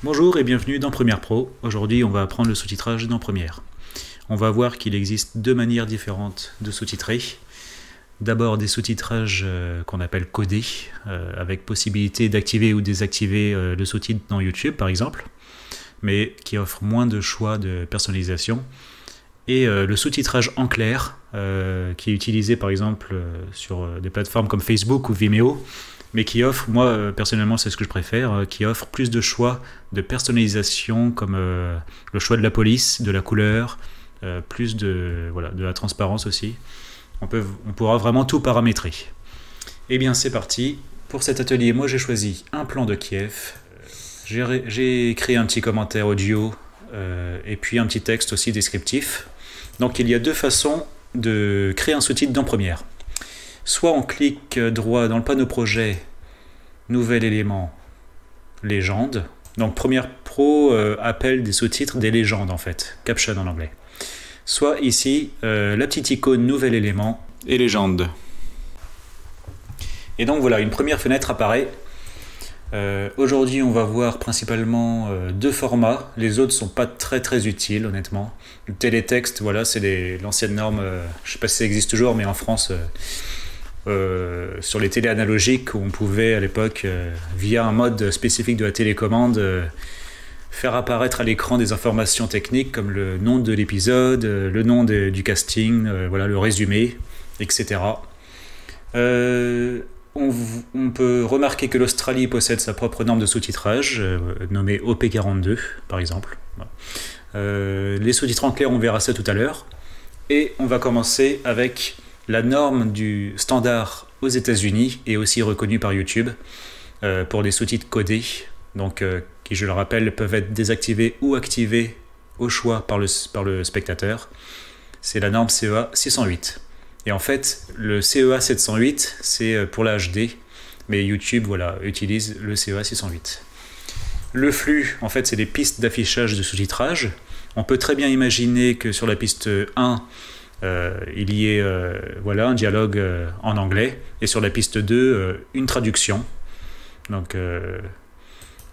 Bonjour et bienvenue dans Premiere Pro. Aujourd'hui on va apprendre le sous-titrage dans Premiere. On va voir qu'il existe deux manières différentes de sous-titrer. D'abord des sous-titrages qu'on appelle codés, avec possibilité d'activer ou désactiver le sous-titre dans YouTube par exemple, mais qui offre moins de choix de personnalisation. Et le sous-titrage en clair, qui est utilisé par exemple sur des plateformes comme Facebook ou Vimeo, mais qui offre, moi personnellement c'est ce que je préfère, qui offre plus de choix de personnalisation comme le choix de la police, de la couleur, plus de la transparence aussi. On pourra vraiment tout paramétrer. Et bien c'est parti. Pour cet atelier, moi j'ai choisi un plan de Kiev. J'ai créé un petit commentaire audio et puis un petit texte aussi descriptif. Donc il y a deux façons de créer un sous-titre dans Premiere. Soit on clique droit dans le panneau projet, nouvel élément, légende. Donc Premiere Pro appelle des sous-titres des légendes en fait, caption en anglais. Soit ici, la petite icône nouvel élément et légende. Et donc voilà, une première fenêtre apparaît. Aujourd'hui on va voir principalement deux formats, les autres sont pas très utiles honnêtement. Le télétexte, voilà, c'est l'ancienne norme, je sais pas si ça existe toujours, mais en France, sur les télés analogiques, où on pouvait à l'époque, via un mode spécifique de la télécommande, faire apparaître à l'écran des informations techniques comme le nom de l'épisode, le nom du casting, voilà, le résumé, etc. On peut remarquer que l'Australie possède sa propre norme de sous-titrage, nommée OP42 par exemple. Les sous-titres en clair, on verra ça tout à l'heure. Et on va commencer avec la norme du standard aux États-Unis et aussi reconnue par YouTube pour les sous-titres codés, donc qui, je le rappelle, peuvent être désactivés ou activés au choix par le spectateur. C'est la norme CEA 608. Et en fait, le CEA 708, c'est pour la HD, mais YouTube, voilà, utilise le CEA 608. Le flux, en fait, c'est des pistes d'affichage de sous-titrage. On peut très bien imaginer que sur la piste 1, il y ait un dialogue en anglais, et sur la piste 2, une traduction. Donc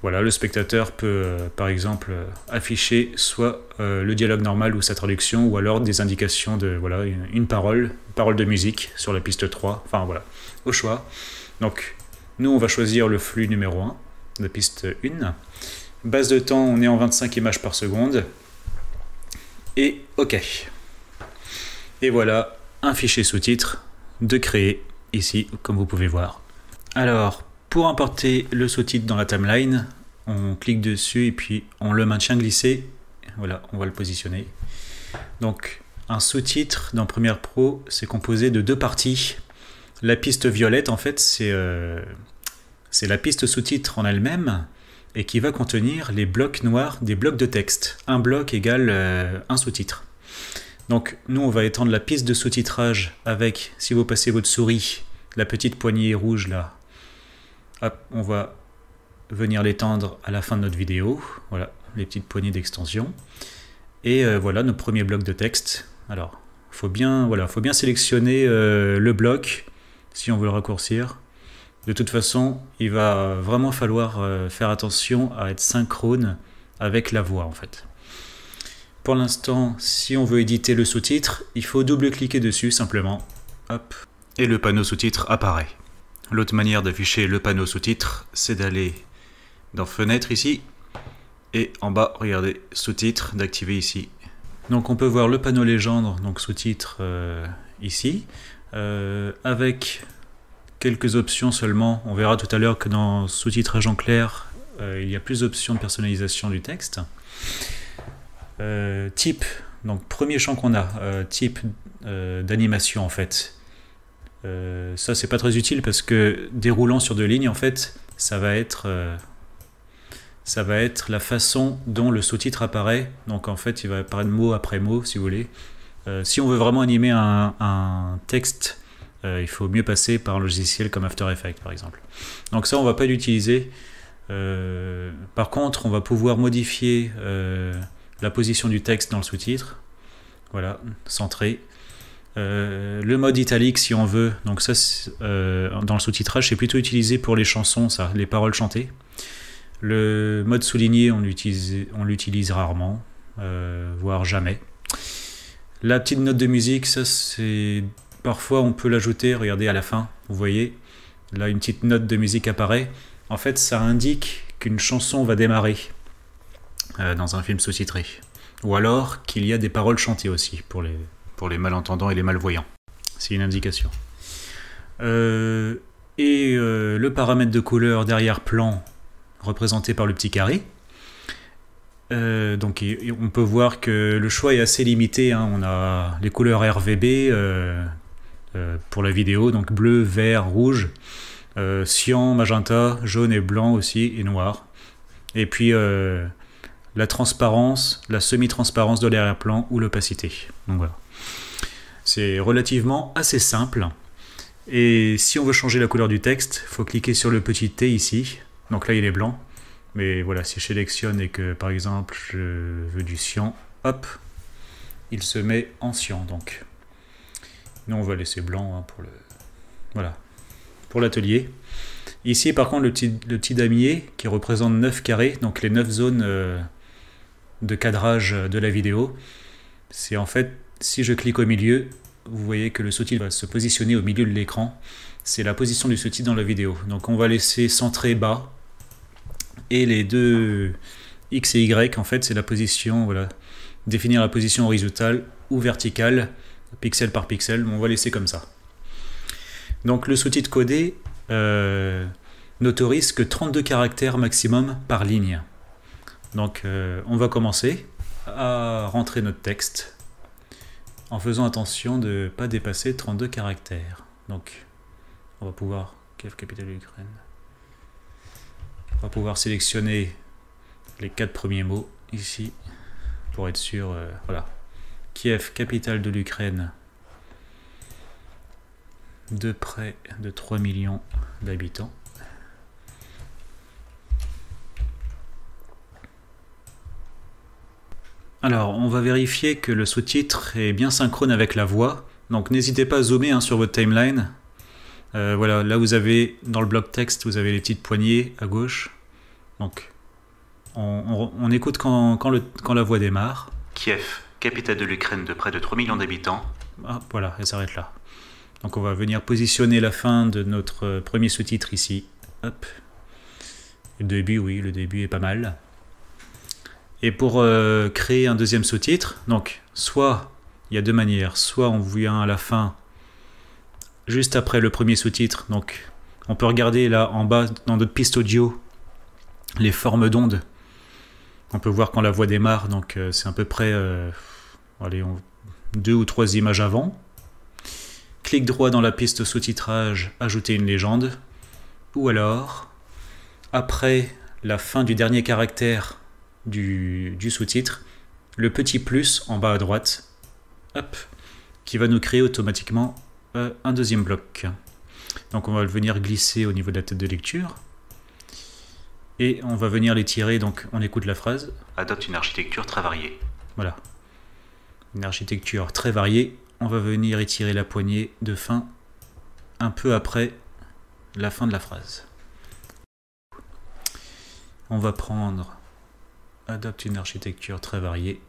voilà, le spectateur peut par exemple afficher soit le dialogue normal ou sa traduction, ou alors des indications de une parole de musique sur la piste 3, enfin voilà, au choix. Donc nous on va choisir le flux numéro 1, la piste 1. Base de temps, on est en 25 images par seconde. Et OK. Et voilà, un fichier sous-titre de créer ici, comme vous pouvez voir. Alors, pour importer le sous-titre dans la timeline, on clique dessus et puis on le maintient glissé. Voilà, on va le positionner. Donc, un sous-titre dans Premiere Pro, c'est composé de deux parties. La piste violette, en fait, c'est la piste sous-titre en elle-même et qui va contenir les blocs noirs des blocs de texte. Un bloc égale un sous-titre. Donc, nous, on va étendre la piste de sous-titrage avec, si vous passez votre souris, la petite poignée rouge là. Hop, on va venir l'étendre à la fin de notre vidéo. Voilà, les petites poignées d'extension. Et voilà nos premiers blocs de texte. Alors, faut bien sélectionner le bloc si on veut le raccourcir. De toute façon, il va vraiment falloir faire attention à être synchrone avec la voix en fait. Pour l'instant, si on veut éditer le sous-titre, il faut double-cliquer dessus simplement. Hop, et le panneau sous-titre apparaît. L'autre manière d'afficher le panneau sous-titre, c'est d'aller dans Fenêtre ici, et en bas, regardez, sous-titre, d'activer ici. Donc on peut voir le panneau légende, donc sous-titre ici, avec quelques options seulement. On verra tout à l'heure que dans sous-titrage en clair, il y a plus d'options de personnalisation du texte. Type, donc premier champ qu'on a, type d'animation en fait. Ça c'est pas très utile parce que déroulant sur deux lignes en fait, ça va être la façon dont le sous-titre apparaît. Donc en fait il va apparaître mot après mot si vous voulez. Si on veut vraiment animer un texte, il faut mieux passer par un logiciel comme After Effects par exemple. Donc ça on va pas l'utiliser. Par contre on va pouvoir modifier la position du texte dans le sous-titre. Voilà, centré. Le mode italique si on veut, donc ça dans le sous-titrage c'est plutôt utilisé pour les chansons, ça, les paroles chantées. Le mode souligné on l'utilise rarement, voire jamais. La petite note de musique, ça c'est... Parfois on peut l'ajouter, regardez à la fin, vous voyez, là une petite note de musique apparaît. En fait ça indique qu'une chanson va démarrer dans un film sous-titré. Ou alors qu'il y a des paroles chantées aussi, pour les malentendants et les malvoyants. C'est une indication. Le paramètre de couleur d'arrière-plan représenté par le petit carré. Donc on peut voir que le choix est assez limité, hein. On a les couleurs RVB pour la vidéo, donc bleu, vert, rouge, cyan, magenta, jaune et blanc aussi, et noir. Et puis la transparence, la semi-transparence de l'arrière-plan ou l'opacité. Donc voilà. C'est relativement assez simple. Et si on veut changer la couleur du texte, il faut cliquer sur le petit T ici. Donc là il est blanc. Mais voilà, si je sélectionne et que par exemple je veux du cyan, hop, il se met en cyan. Donc nous on va laisser blanc, hein, voilà, pour l'atelier. Ici par contre le petit damier qui représente 9 carrés, donc les 9 zones de cadrage de la vidéo. C'est en fait, si je clique au milieu, vous voyez que le sous-titre va se positionner au milieu de l'écran. C'est la position du sous-titre dans la vidéo. Donc on va laisser centrer bas. Et les deux X et Y, en fait, c'est la position, voilà, définir la position horizontale ou verticale, pixel par pixel. On va laisser comme ça. Donc le sous-titre codé n'autorise que 32 caractères maximum par ligne. Donc on va commencer à rentrer notre texte en faisant attention de ne pas dépasser 32 caractères. Donc on va pouvoir... Kiev, capitale de l'Ukraine. On va pouvoir sélectionner les 4 premiers mots ici pour être sûr. Voilà. Kiev, capitale de l'Ukraine, de près de 3 millions d'habitants. Alors, on va vérifier que le sous-titre est bien synchrone avec la voix. Donc, n'hésitez pas à zoomer, hein, sur votre timeline. Voilà, là vous avez, dans le bloc texte, vous avez les petites poignées à gauche. Donc, on écoute quand la voix démarre. Kiev, capitale de l'Ukraine de près de 3 millions d'habitants. Ah, voilà, elle s'arrête là. Donc on va venir positionner la fin de notre premier sous-titre ici. Hop. Le début, oui, le début est pas mal. Et pour créer un deuxième sous-titre, donc soit, il y a deux manières, soit on vient à la fin, juste après le premier sous-titre, donc on peut regarder là en bas dans notre piste audio les formes d'ondes. On peut voir quand la voix démarre, donc c'est à peu près 2 ou 3 images avant. Clic droit dans la piste sous-titrage, ajouter une légende. Ou alors, après la fin du dernier caractère du sous-titre, le petit plus en bas à droite, hop, qui va nous créer automatiquement un deuxième bloc. Donc on va venir glisser au niveau de la tête de lecture. Et on va venir les tirer, donc on écoute la phrase. Adopte une architecture très variée. Voilà. Une architecture très variée. On va venir étirer la poignée de fin un peu après la fin de la phrase. On va prendre adopte une architecture très variée.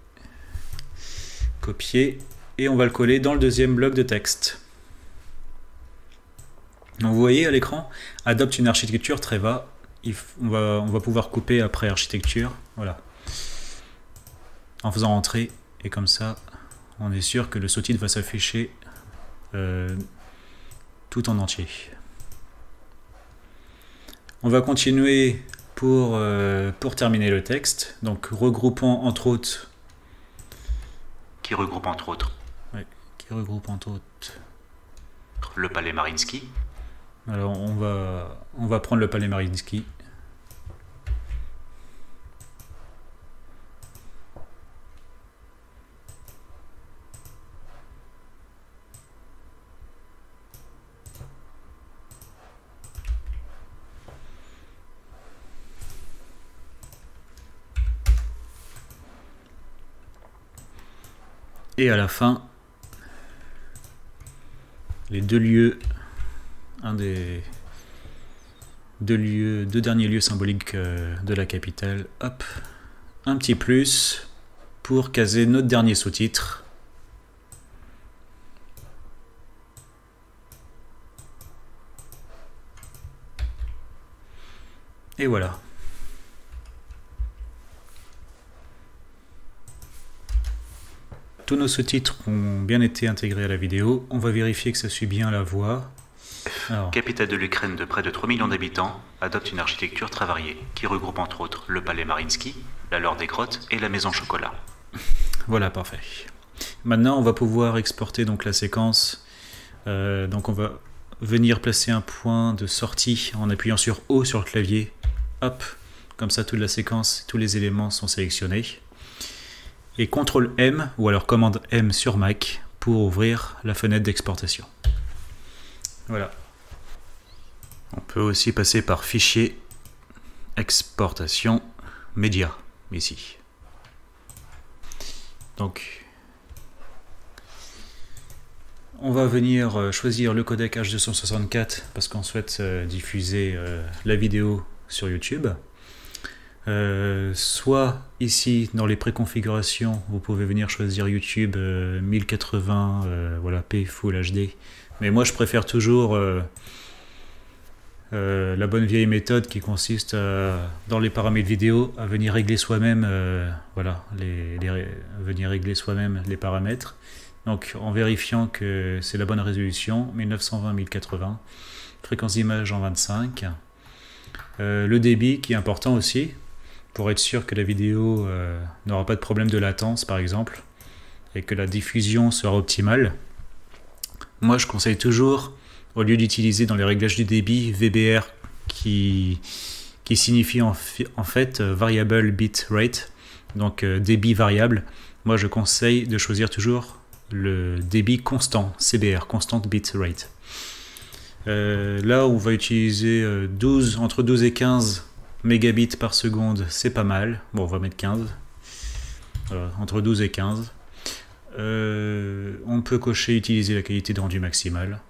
Copier. Et on va le coller dans le deuxième bloc de texte. Donc vous voyez à l'écran, adopte une architecture très va. On va pouvoir couper après architecture, voilà, en faisant entrer, et comme ça on est sûr que le sous-titre va s'afficher tout en entier. On va continuer pour terminer le texte, donc regroupant entre autres. Qui regroupe entre autres. Oui, qui regroupe entre autres. Le palais Mariinsky. Alors on va prendre le palais Mariinsky. Et à la fin, les deux lieux, deux derniers lieux symboliques de la capitale. Hop, un petit plus pour caser notre dernier sous-titre. Et voilà. Tous nos sous-titres ont bien été intégrés à la vidéo. On va vérifier que ça suit bien la voix. Alors. Capitale de l'Ukraine de près de 3 millions d'habitants, adopte une architecture très variée, qui regroupe entre autres le palais Mariinsky, la laure des grottes et la maison chocolat. Voilà, parfait. Maintenant, on va pouvoir exporter donc la séquence. Donc on va venir placer un point de sortie en appuyant sur O sur le clavier. Hop, comme ça toute la séquence, tous les éléments sont sélectionnés. Et CTRL M ou alors commande M sur Mac pour ouvrir la fenêtre d'exportation. Voilà. On peut aussi passer par fichier, exportation, média, ici. Donc, on va venir choisir le codec H264 parce qu'on souhaite diffuser la vidéo sur YouTube. Soit ici dans les préconfigurations, vous pouvez venir choisir YouTube 1080 voilà, P Full HD. Mais moi je préfère toujours la bonne vieille méthode qui consiste dans les paramètres vidéo à venir régler soi-même voilà, venir régler soi-même les paramètres. Donc en vérifiant que c'est la bonne résolution, 1920-1080, fréquence d'image en 25. Le débit qui est important aussi, pour être sûr que la vidéo n'aura pas de problème de latence par exemple, et que la diffusion sera optimale. Moi je conseille toujours, au lieu d'utiliser dans les réglages du débit, VBR qui signifie en fait Variable Bit Rate, donc débit variable, moi je conseille de choisir toujours le débit constant, CBR, Constant Bit Rate. Là on va utiliser entre 12 et 15 mégabits par seconde, c'est pas mal. Bon, on va mettre 15. Entre 12 et 15. On peut cocher utiliser la qualité de rendu maximale.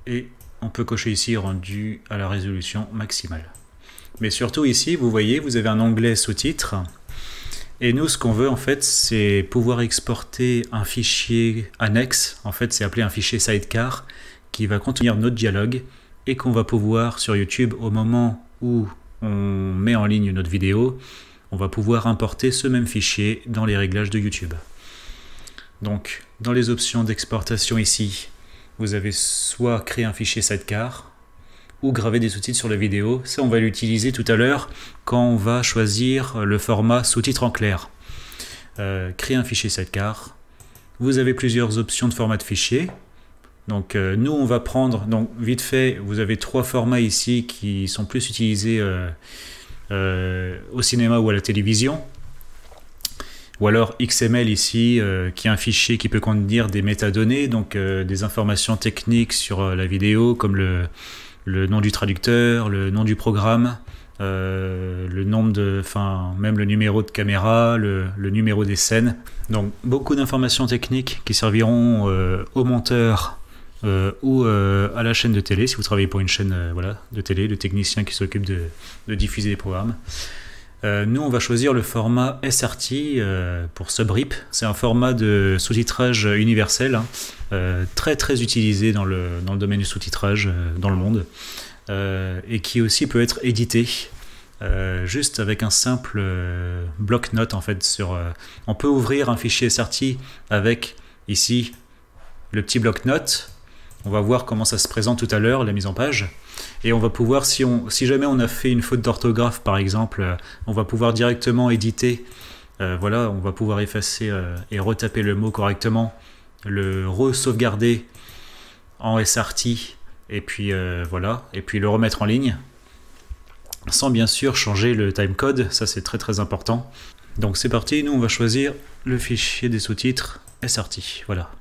Et on peut cocher ici rendu à la résolution maximale. Mais surtout ici, vous voyez, vous avez un onglet sous-titres. Et nous, ce qu'on veut en fait, c'est pouvoir exporter un fichier annexe. En fait, c'est appelé un fichier sidecar qui va contenir notre dialogue et qu'on va pouvoir sur YouTube, au moment où on met en ligne notre vidéo, on va pouvoir importer ce même fichier dans les réglages de YouTube. Donc, dans les options d'exportation ici, vous avez soit créer un fichier sidecar ou graver des sous-titres sur la vidéo. Ça, on va l'utiliser tout à l'heure quand on va choisir le format sous-titres en clair. Créer un fichier sidecar. Vous avez plusieurs options de format de fichier. Donc nous on va prendre, donc vite fait, vous avez trois formats ici qui sont plus utilisés au cinéma ou à la télévision. Ou alors XML ici, qui est un fichier qui peut contenir des métadonnées, donc des informations techniques sur la vidéo, comme le nom du traducteur, le nom du programme, le nombre de, même le numéro de caméra, le numéro des scènes. Donc beaucoup d'informations techniques qui serviront au monteur ou à la chaîne de télé, si vous travaillez pour une chaîne voilà, de télé, le technicien qui s'occupe de diffuser les programmes. Nous on va choisir le format SRT pour SubRip. C'est un format de sous-titrage universel, hein, très utilisé dans le domaine du sous-titrage dans le monde, et qui aussi peut être édité juste avec un simple bloc-notes en fait. On peut ouvrir un fichier SRT avec ici le petit bloc-notes. On va voir comment ça se présente tout à l'heure, la mise en page. Et on va pouvoir, si jamais on a fait une faute d'orthographe par exemple, on va pouvoir directement éditer. Voilà, on va pouvoir effacer et retaper le mot correctement, le re-sauvegarder en SRT, et puis voilà, et puis le remettre en ligne, sans bien sûr changer le timecode, ça c'est très important. Donc c'est parti, nous on va choisir le fichier des sous-titres SRT, voilà.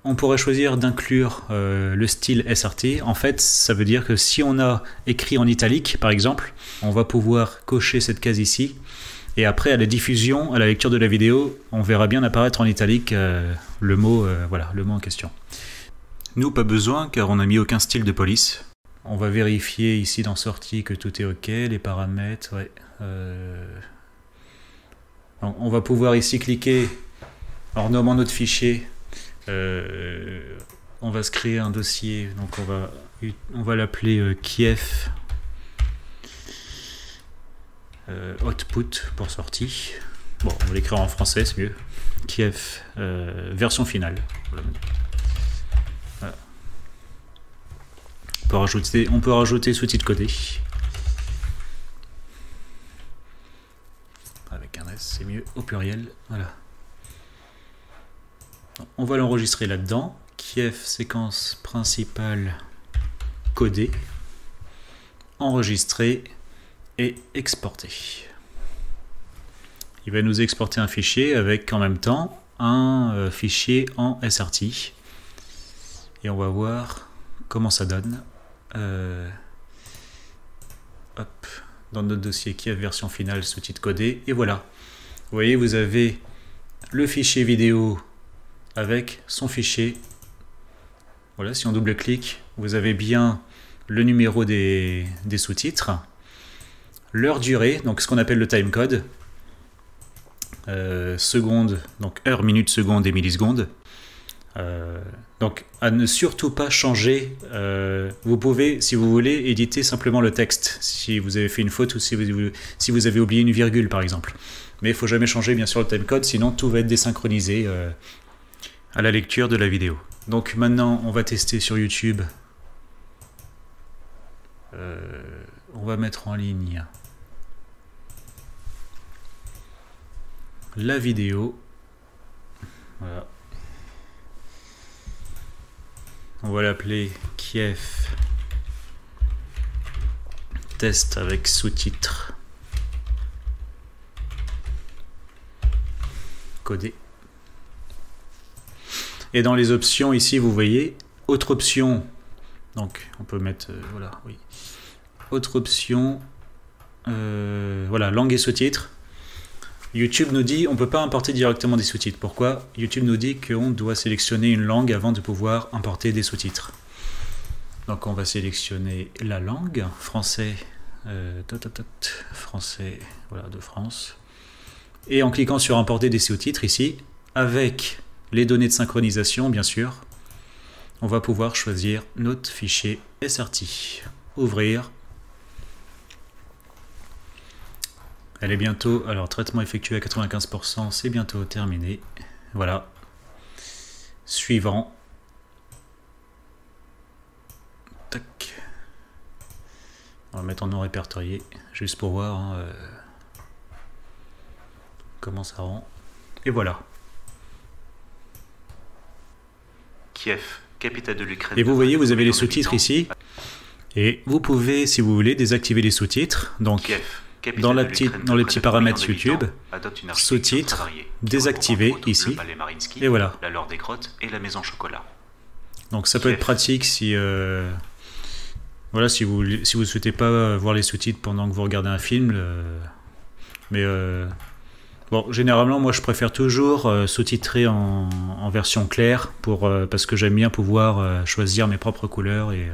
On pourrait choisir d'inclure le style SRT. En fait, ça veut dire que si on a écrit en italique, par exemple, on va pouvoir cocher cette case ici Et après, à la diffusion, à la lecture de la vidéo, on verra bien apparaître en italique le mot en question. Nous, pas besoin, car on n'a mis aucun style de police. On va vérifier ici dans sortie que tout est OK, les paramètres, ouais. On va pouvoir ici cliquer en renommant notre fichier. On va se créer un dossier, donc on va l'appeler Kiev Output pour sortie. Bon, on va l'écrire en français, c'est mieux. Kiev version finale. Voilà. On peut rajouter sous-titres codés. Avec un S, c'est mieux, au pluriel. Voilà. On va l'enregistrer là-dedans. Kiev séquence principale codée. Enregistrer et exporter. Il va nous exporter un fichier avec en même temps un fichier en SRT. Et on va voir comment ça donne. Hop, dans notre dossier Kiev version finale sous-titres codés, et voilà. Vous voyez, vous avez le fichier vidéo avec son fichier. Voilà, si on double-clique, vous avez bien le numéro des sous-titres, leur durée, donc ce qu'on appelle le timecode, secondes, donc heure, minute, seconde et millisecondes. Donc à ne surtout pas changer. Vous pouvez, si vous voulez, éditer simplement le texte si vous avez fait une faute ou si vous avez oublié une virgule par exemple, mais il ne faut jamais changer bien sûr le timecode, sinon tout va être désynchronisé à la lecture de la vidéo. Donc maintenant on va tester sur YouTube. On va mettre en ligne la vidéo. Voilà. On va l'appeler Kiev test avec sous-titres codés. Et dans les options ici, vous voyez autre option. Donc on peut mettre voilà, oui. Autre option, voilà, langue et sous-titres. YouTube nous dit on ne peut pas importer directement des sous-titres. Pourquoi? YouTube nous dit qu'on doit sélectionner une langue avant de pouvoir importer des sous-titres. Donc on va sélectionner la langue, français, français, voilà, de France. Et en cliquant sur importer des sous-titres ici, avec les données de synchronisation bien sûr, on va pouvoir choisir notre fichier SRT. Ouvrir. Elle est bientôt, alors traitement effectué à 95%, c'est bientôt terminé. Voilà. Suivant. Tac. On va mettre en non répertorié, juste pour voir hein, comment ça rend. Et voilà. Kiev, capitale de l'Ukraine. Et vous voyez, vous avez les sous-titres ici. Et vous pouvez, si vous voulez, désactiver les sous-titres. Donc, Kiev. Dans les petits paramètres YouTube, sous-titres, désactiver ici, et voilà. La Laure des Grottes et la Maison Chocolat. Donc ça peut être pratique si, voilà, si vous souhaitez pas voir les sous-titres pendant que vous regardez un film. Mais bon, généralement, moi je préfère toujours sous-titrer en version claire parce que j'aime bien pouvoir choisir mes propres couleurs et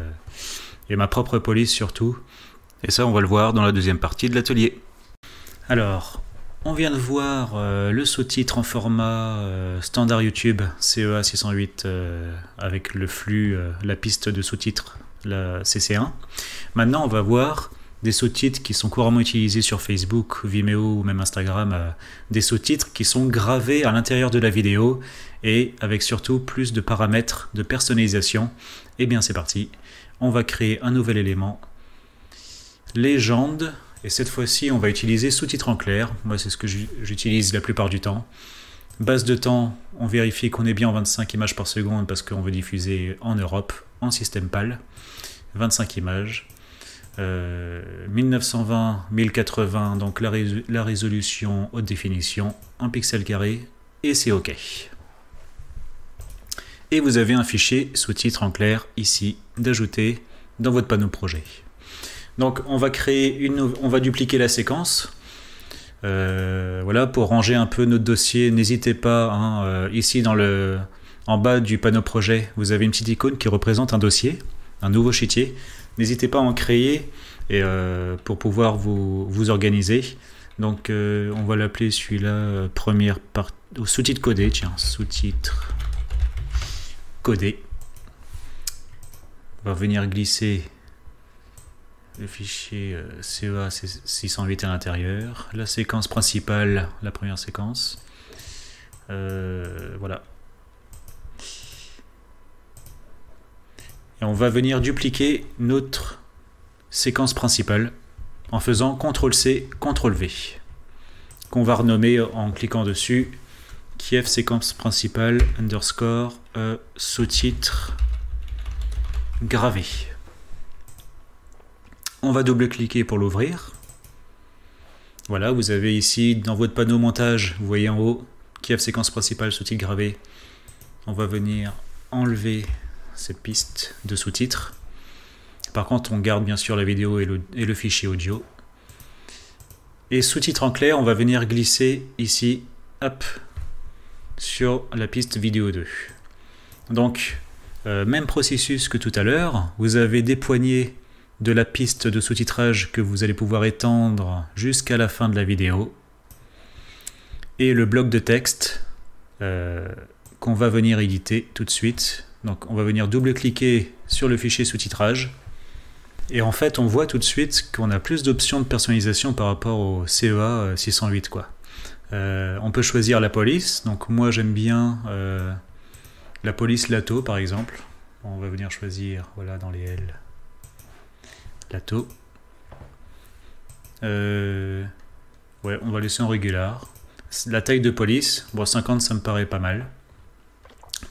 ma propre police surtout. Et ça, on va le voir dans la deuxième partie de l'atelier. Alors, on vient de voir le sous-titre en format standard YouTube CEA 608 avec le flux, la piste de sous-titres, la CC1. Maintenant, on va voir des sous-titres qui sont couramment utilisés sur Facebook, Vimeo ou même Instagram, des sous-titres qui sont gravés à l'intérieur de la vidéo et avec surtout plus de paramètres de personnalisation. Et bien, c'est parti. On va créer un nouvel élément. Légende, et cette fois-ci on va utiliser sous-titres en clair, moi c'est ce que j'utilise la plupart du temps. Base de temps, on vérifie qu'on est bien en 25 images par seconde parce qu'on veut diffuser en Europe, en système PAL, 25 images, 1920, 1080, donc la résolution haute définition, 1 pixel carré, et c'est OK. Et vous avez un fichier sous-titres en clair ici, d'ajouter dans votre panneau projet. Donc on va créer on va dupliquer la séquence. Voilà, pour ranger un peu notre dossier, n'hésitez pas, hein, ici en bas du panneau projet, vous avez une petite icône qui représente un dossier, un nouveau chétier. N'hésitez pas à en créer et, pour pouvoir vous organiser. Donc on va l'appeler celui-là première partie, sous-titre codé, tiens, sous-titre codé. On va venir glisser le fichier CEA 608 à l'intérieur, la séquence principale, la première séquence, voilà. Et on va venir dupliquer notre séquence principale en faisant CTRL-C, CTRL-V, qu'on va renommer en cliquant dessus Kiev séquence principale underscore sous-titre gravé. On va double-cliquer pour l'ouvrir. Voilà, vous avez ici dans votre panneau montage, vous voyez en haut Kiev séquence principale sous-titre gravé. On va venir enlever cette piste de sous-titres. Par contre, on garde bien sûr la vidéo et le fichier audio. Et sous-titres en clair, on va venir glisser ici, hop, sur la piste vidéo 2. Donc, même processus que tout à l'heure, vous avez des poignées de la piste de sous-titrage que vous allez pouvoir étendre jusqu'à la fin de la vidéo. Et le bloc de texte qu'on va venir éditer tout de suite. Donc on va venir double-cliquer sur le fichier sous-titrage. Et en fait, on voit tout de suite qu'on a plus d'options de personnalisation par rapport au CEA 608, quoi. On peut choisir la police. Donc moi, j'aime bien la police Lato, par exemple. On va venir choisir, voilà, dans les L. Lato. Ouais, on va laisser en régular. La taille de police, bon, 50, ça me paraît pas mal.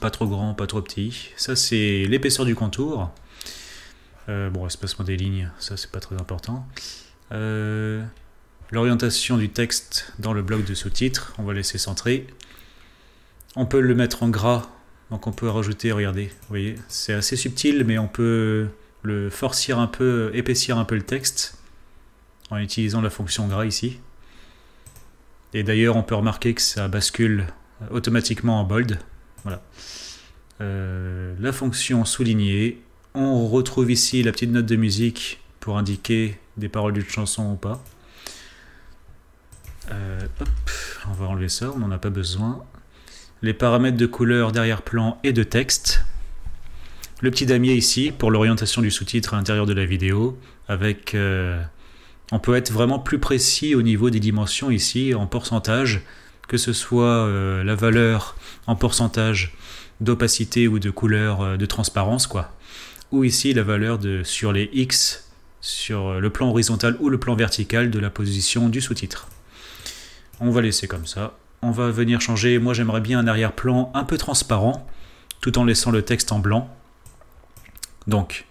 Pas trop grand, pas trop petit. Ça, c'est l'épaisseur du contour. Bon, espacement des lignes, ça, c'est pas très important. L'orientation du texte dans le bloc de sous-titres, on va laisser centrer. On peut le mettre en gras, donc on peut rajouter, regardez, vous voyez, c'est assez subtil, mais on peut le forcir un peu, épaissir un peu le texte en utilisant la fonction gras ici. Et d'ailleurs, on peut remarquer que ça bascule automatiquement en bold. Voilà. La fonction souligner, on retrouve ici la petite note de musique pour indiquer des paroles d'une chanson ou pas. Hop, on va enlever ça, on n'en a pas besoin. Les paramètres de couleur d'arrière-plan et de texte. Le petit damier ici pour l'orientation du sous-titre à l'intérieur de la vidéo. Avec, on peut être vraiment plus précis au niveau des dimensions ici en pourcentage, que ce soit la valeur en pourcentage d'opacité ou de couleur de transparence, quoi. Ou ici la valeur sur les X, sur le plan horizontal ou le plan vertical de la position du sous-titre. On va laisser comme ça. On va venir changer, moi j'aimerais bien un arrière-plan un peu transparent, tout en laissant le texte en blanc. Donc,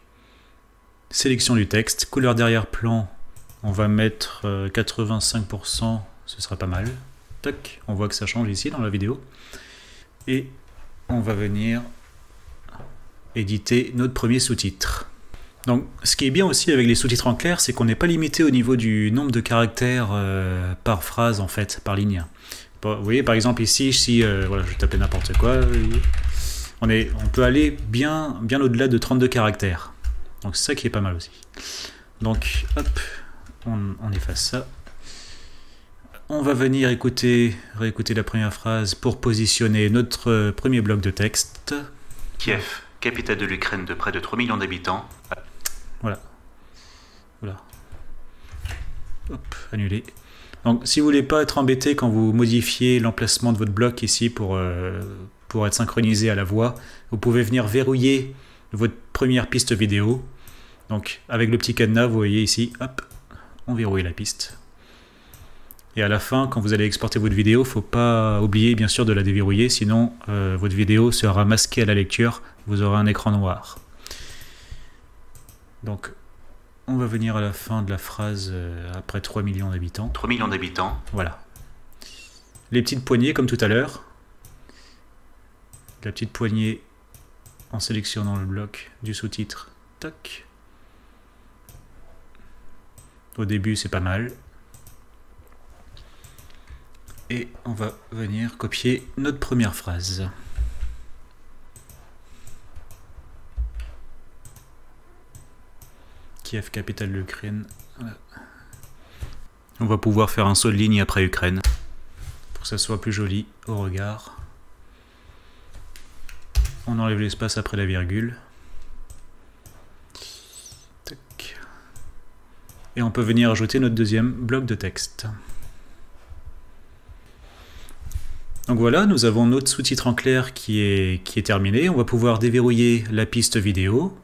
sélection du texte, couleur d'arrière-plan, on va mettre 85%, ce sera pas mal. Tac, on voit que ça change ici dans la vidéo. Et on va venir éditer notre premier sous-titre. Donc, ce qui est bien aussi avec les sous-titres en clair, c'est qu'on n'est pas limité au niveau du nombre de caractères par phrase, en fait, par ligne. Vous voyez, par exemple, ici, si voilà, je vais taper n'importe quoi, on peut aller bien au-delà de 32 caractères. Donc, c'est ça qui est pas mal aussi. Donc, hop, on efface ça. On va venir réécouter la première phrase pour positionner notre premier bloc de texte. Kiev, capitale de l'Ukraine de près de 3 millions d'habitants. Voilà. Voilà. Hop, annuler. Donc, si vous voulez pas être embêté quand vous modifiez l'emplacement de votre bloc ici pour être synchronisé à la voix, vous pouvez venir verrouiller votre première piste vidéo. Donc, avec le petit cadenas, vous voyez ici, hop, on verrouille la piste. Et à la fin, quand vous allez exporter votre vidéo, il ne faut pas oublier bien sûr de la déverrouiller, sinon votre vidéo sera masquée à la lecture, vous aurez un écran noir. Donc, on va venir à la fin de la phrase après 3 millions d'habitants. 3 millions d'habitants. Voilà. Les petites poignées comme tout à l'heure. La petite poignée en sélectionnant le bloc du sous-titre. Tac. Au début, c'est pas mal. Et on va venir copier notre première phrase. Kiev, capitale de l'Ukraine. Voilà. On va pouvoir faire un saut de ligne après Ukraine, pour que ça soit plus joli au regard. On enlève l'espace après la virgule. Tac. Et on peut venir ajouter notre deuxième bloc de texte. Donc voilà, nous avons notre sous-titre en clair qui est terminé. On va pouvoir déverrouiller la piste vidéo.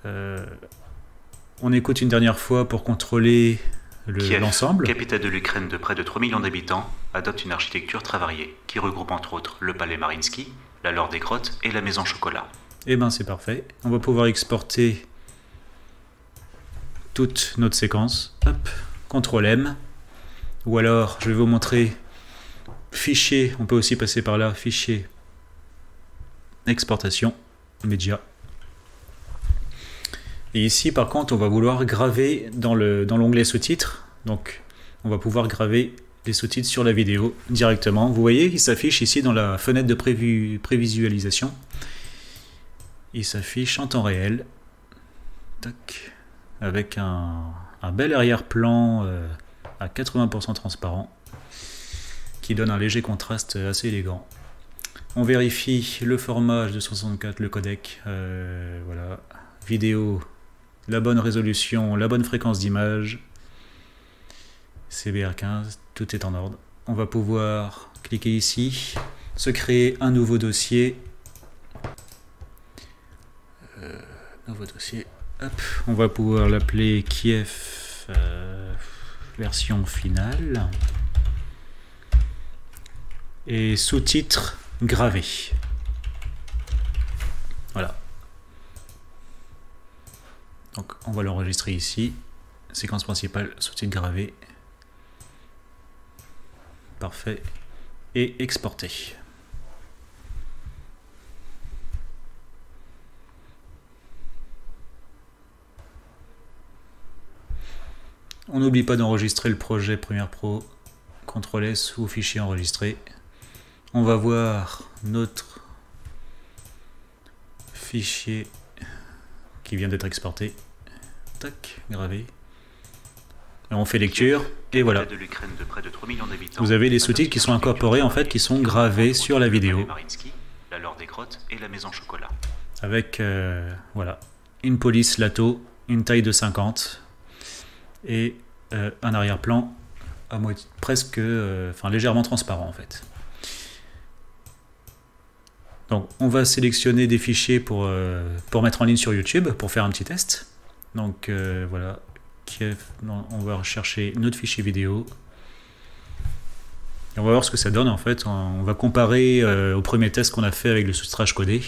On écoute une dernière fois pour contrôler l'ensemble. Capitale de l'Ukraine de près de 3 millions d'habitants, adopte une architecture très variée, qui regroupe entre autres le palais Mariinsky, la laure des grottes et la maison chocolat. Et ben c'est parfait. On va pouvoir exporter toute notre séquence. Hop, CTRL M. Ou alors, je vais vous montrer fichier, on peut aussi passer par là, fichier, exportation, média. Et ici, par contre, on va vouloir graver dans l'onglet sous-titres. Donc, on va pouvoir graver les sous-titres sur la vidéo directement. Vous voyez, il s'affiche ici dans la fenêtre de prévisualisation. Il s'affiche en temps réel. Tac. Avec un bel arrière-plan à 80% transparent, qui donne un léger contraste assez élégant. On vérifie le format H264, le codec, voilà, vidéo, la bonne résolution, la bonne fréquence d'image, CBR15, tout est en ordre. On va pouvoir cliquer ici, se créer un nouveau dossier. Hop, on va pouvoir l'appeler Kiev version finale. Et sous-titres gravés. Voilà. Donc on va l'enregistrer ici. Séquence principale, sous-titres gravés. Parfait. Et exporter. On n'oublie pas d'enregistrer le projet Premiere Pro. CTRL S ou fichier enregistré. On va voir notre fichier qui vient d'être exporté. Tac, gravé. Et on fait lecture, et voilà. Vous avez les sous-titres qui sont incorporés, en fait, qui sont gravés sur la vidéo. La laure des grottes et la maison chocolat. Avec, voilà, une police lato, une taille de 50, et un arrière-plan à moitié, presque, enfin légèrement transparent, en fait. Donc on va sélectionner des fichiers pour mettre en ligne sur YouTube, pour faire un petit test. Donc voilà, on va rechercher notre fichier vidéo. Et on va voir ce que ça donne en fait. On va comparer au premier test qu'on a fait avec le sous-titrage codé.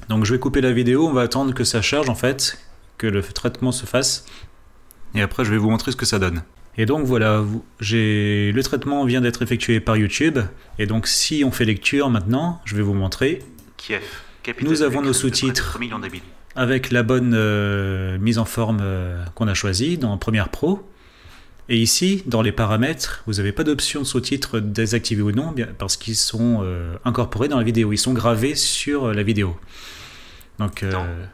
Donc je vais couper la vidéo, on va attendre que ça charge en fait, que le traitement se fasse. Et après je vais vous montrer ce que ça donne. Et donc voilà, le traitement vient d'être effectué par YouTube. Et donc si on fait lecture maintenant, je vais vous montrer. Kiev, nous avons nos sous-titres avec la bonne mise en forme qu'on a choisie dans Premiere Pro. Et ici, dans les paramètres, vous n'avez pas d'option de sous-titres désactivés ou non, parce qu'ils sont incorporés dans la vidéo. Ils sont gravés sur la vidéo. Donc,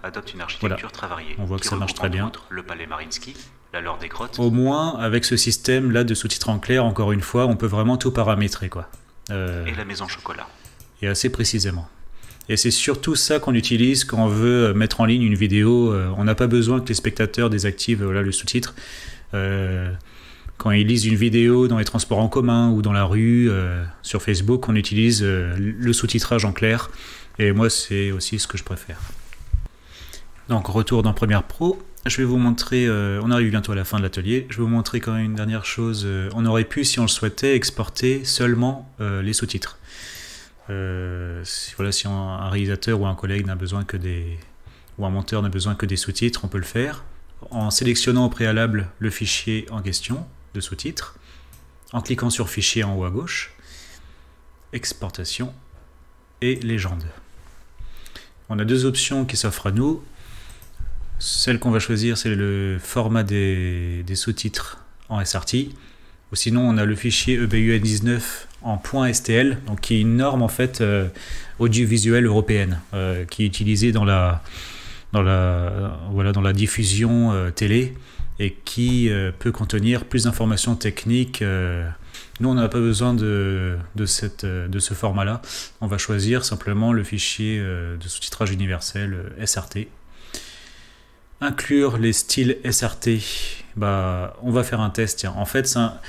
adopte une architecture voilà. très variée. On voit que ça marche très bien. Le palais Mariinsky, la laure des grottes. Au moins, avec ce système-là de sous-titres en clair, encore une fois, on peut vraiment tout paramétrer, quoi. Et la maison chocolat. Et assez précisément. Et c'est surtout ça qu'on utilise quand on veut mettre en ligne une vidéo. On n'a pas besoin que les spectateurs désactivent le sous-titre. Quand ils lisent une vidéo dans les transports en commun ou dans la rue, sur Facebook, on utilise le sous-titrage en clair. Et moi, c'est aussi ce que je préfère. Donc, retour dans Premiere Pro. Je vais vous montrer, on arrive bientôt à la fin de l'atelier, je vais vous montrer quand même une dernière chose. On aurait pu, si on le souhaitait, exporter seulement les sous-titres. Voilà, si un réalisateur ou un collègue n'a besoin que ou un monteur n'a besoin que des sous-titres, on peut le faire en sélectionnant au préalable le fichier en question de sous-titres, en cliquant sur fichier en haut à gauche, exportation et légende. On a deux options qui s'offrent à nous. Celle qu'on va choisir, c'est le format des sous-titres en SRT. Ou sinon, on a le fichier EBUN19 en .stl, donc qui est une norme en fait audiovisuelle européenne, qui est utilisée dans la diffusion télé et qui peut contenir plus d'informations techniques. Nous, on n'a pas besoin de ce format-là. On va choisir simplement le fichier de sous-titrage universel SRT. Inclure les styles SRT, on va faire un test. Tiens. En fait, ça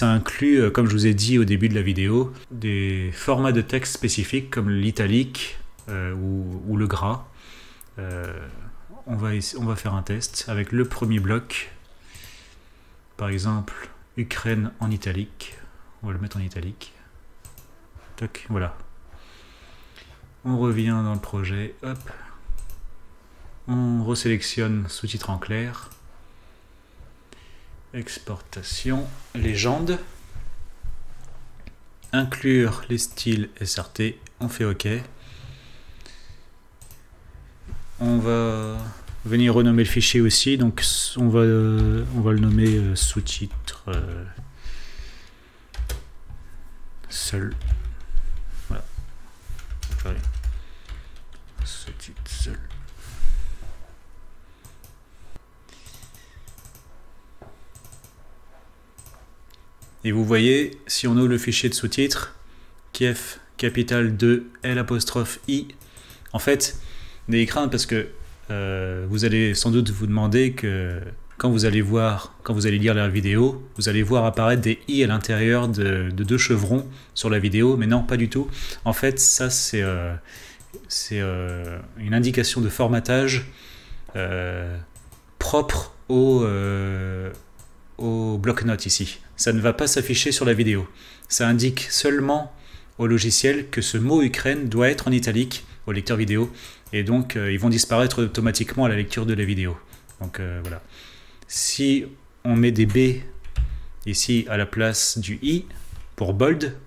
inclut, comme je vous ai dit au début de la vidéo, des formats de texte spécifiques comme l'italique ou le gras. On va faire un test avec le premier bloc. Par exemple, Ukraine en italique. On va le mettre en italique. Toc, voilà. On revient dans le projet. Hop. On resélectionne sous-titres en clair. Exportation. Légende. Inclure les styles SRT. On fait OK. On va venir renommer le fichier aussi. Donc on va le nommer sous-titres seul. Voilà. Sous-titres seul. Et vous voyez, si on ouvre le fichier de sous-titres, Kiev, capitale 2, L''I, en fait, n'ayez crainte parce que vous allez sans doute vous demander que quand vous allez lire la vidéo, vous allez voir apparaître des i à l'intérieur de deux chevrons sur la vidéo, mais non, pas du tout. En fait, ça c'est une indication de formatage propre au bloc-notes ici. Ça ne va pas s'afficher sur la vidéo. Ça indique seulement au logiciel que ce mot Ukraine doit être en italique au lecteur vidéo, et donc ils vont disparaître automatiquement à la lecture de la vidéo. Donc voilà. Si on met des B ici à la place du I pour bold,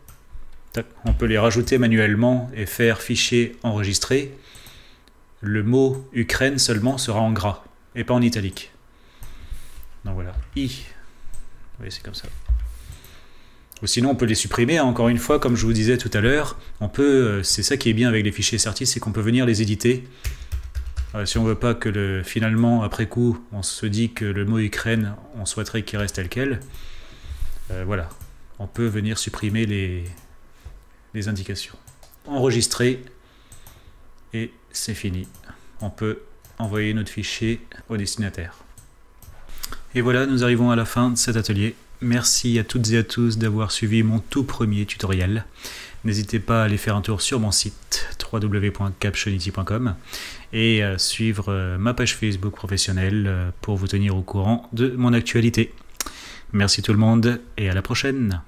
on peut les rajouter manuellement et faire fichier enregistré. Le mot Ukraine seulement sera en gras et pas en italique. Donc voilà, I. Oui, c'est comme ça. Ou sinon on peut les supprimer, hein. Encore une fois, comme je vous disais tout à l'heure, c'est ça qui est bien avec les fichiers SRT, c'est qu'on peut venir les éditer. Si on veut pas que finalement, après coup, on se dit que le mot Ukraine, on souhaiterait qu'il reste tel quel, voilà, on peut venir supprimer les indications. Enregistrer, et c'est fini. On peut envoyer notre fichier au destinataire. Et voilà, nous arrivons à la fin de cet atelier. Merci à toutes et à tous d'avoir suivi mon tout premier tutoriel. N'hésitez pas à aller faire un tour sur mon site www.captionity.com et à suivre ma page Facebook professionnelle pour vous tenir au courant de mon actualité. Merci tout le monde et à la prochaine.